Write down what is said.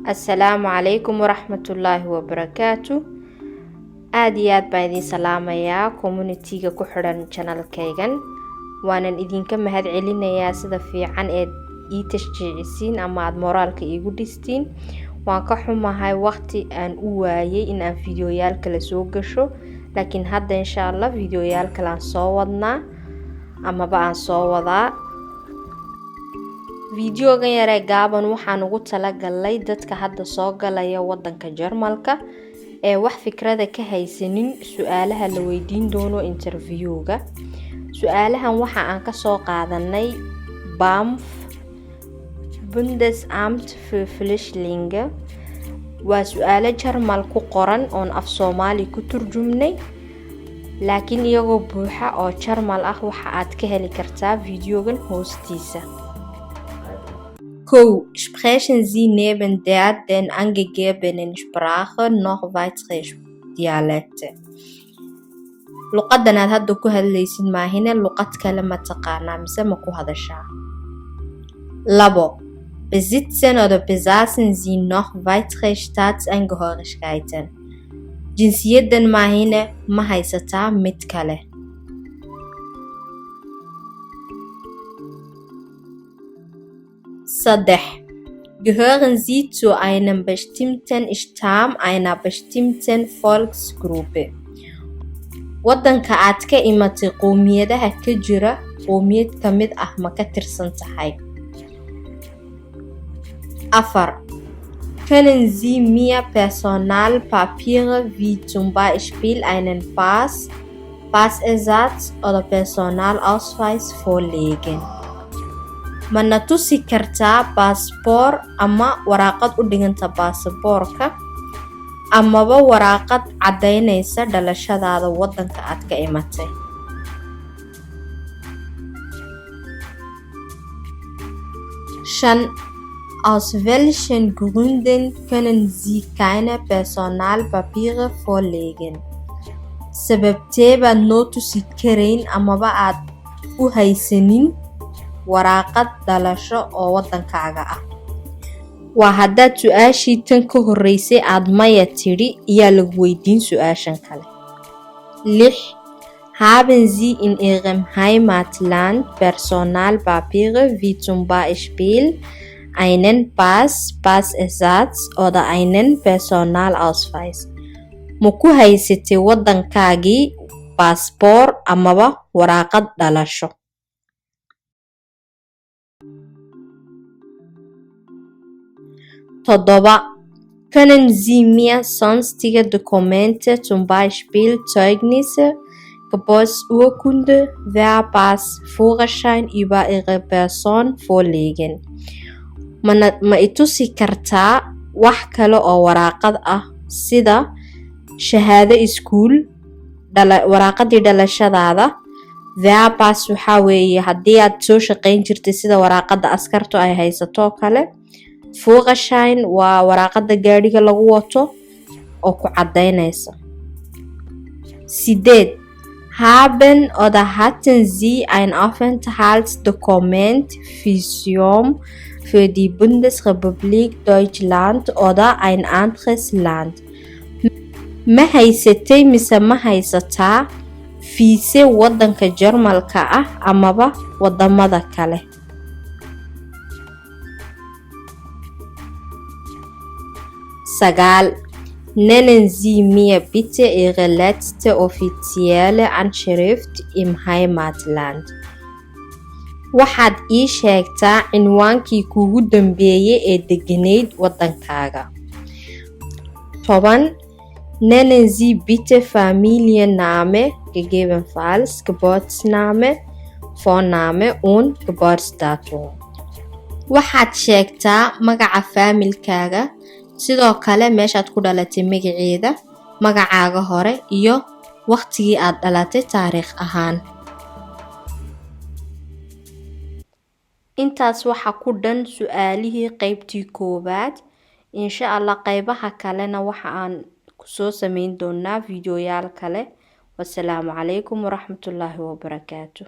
Assalaamu calaykum waraxmatullaahi wabarakaatu. Aad iyo aad baan idin salaamayaa community-ga ku xidhan channel-kaygan. Waanan idinka mahad celinayaa sida fiican ee ii tashjiicisiin ama aad moraalka iigu dhistiin. Waan ka xumahay waqti aan u waayay in aan fiidiyoyaal kale soo gasho, laakiin hadda insha Allah fiidiyoyaal kale aan soo wadnaa amaba aan soo wadaa. Fiidiyogan yar ee gaaban waxaan ugu talagalay dadka hadda soo galaya wadanka Jarmalka ee wax fikrada ka haysanin su'aalaha la weydiin doono interview-ga. Su'aalahan waxa aan ka soo qaadanay BAMF Bundesamt für Flüchtlinge. Waa su'aalo Jarmal ku qoran oon af Soomaali ku turjumnay, laakiin iyagoo buuxa oo Jarmal ah waxa aad ka heli kartaa fiidiyogan hoostiisa. Sprechen Sie neben den angegebenen Sprache noch weitere Dialekte? Luqadan aad hadda ku hadlaysid maahine luqad kale ma taqaanaa mise ma ku hadashaa? 2. Besitzen oder besaßen Sie noch weitere Staatsangehörigkeiten? Jinsiyadan maahine ma haysataa mid kale? 3. Gehören Sie zu einem bestimmten Stamm einer bestimmten Volksgruppe? Wadanka aad ka imatay qowmiyadaha ka jira qowmiyad ka mid ah ma ka tirsan tahay? 4. Können Sie mir Personalpapiere wie zum Beispiel einen Pass, Passersatz oder Personalausweis vorlegen? Ma na tusi kartaa baasaboor ama waraaqad u dhiganta baasaboorka amaba waraaqad caddaynaysa dhalashadaada wadanka aad ka imatay? 5. Aus welchen Gründen können Sie keine Personalpapiere vorlegen? Sababtee baad noo tusi karayn amaba aad u haysanin waraaqad dhalasho oo wadankaaga ah? Waa haddaad su'aashii tan ka horreysay aad maya tidhi iyaa lagu weydiin su'aashan kale. 6. Haben Sie in Ihrem Heimatland Personalpapiere wie zum Beispiel einen Pass, Passersatz oder einen Personalausweis? Ma ku haysatay wadankaagii baasaboor amaba waraaqad dhalasho? 7. Können Sie mir sonstige Dokumente, zum Beispiel Zeugnisse, Geburtsurkunde, Wehrpass, Führerschein über Ihre Person vorlegen? Ma i tusi kartaa wax kale oo waraaqad ah sida shahaado iskuul, waraaqadii dhalashadaada. Wehrpass waxaa weeye haddii aad soo shaqayn jirtay sida waraaqada askartu ay haysato kale. Führerschein waa waraaqada gaadhiga lagu wato oo ku caddaynaysa. 8. Haben oder hatten Sie ein Aufenthaltsdokument Visum für die Bundesrepublik Deutschland oder ein anderes Land? Ma haysatay mise ma haysataa fiise wadanka Jarmalka ah amaba wadamada kale? 9. Nennen Sie mir bitte Ihre letzte offizielle Anschrift im Heimatland. Waxaad ii sheegtaa cinwaankii kuugu dambeeyay ee deganeyd wadankaaga. 10. Nennen Sie bitte Familienname, gegebenenfalls Geburtsname, Vorname und Geburtsdatum. Waxaad sheegtaa magaca faamilkaaga, sidoo kale meeshaad ku dhalatay magaceeda, magacaaga hore iyo waqtigii aad dhalatay taariikh ahaan. Intaas waxa ku dhan su'aalihii qaybtii koowaad. Insha Allah qaybaha kalena waxa aan ku soo samayn doonaa fiidiyoyaal kale. Wassalaamu calaykum waraxmatullaahi wabarakaatu.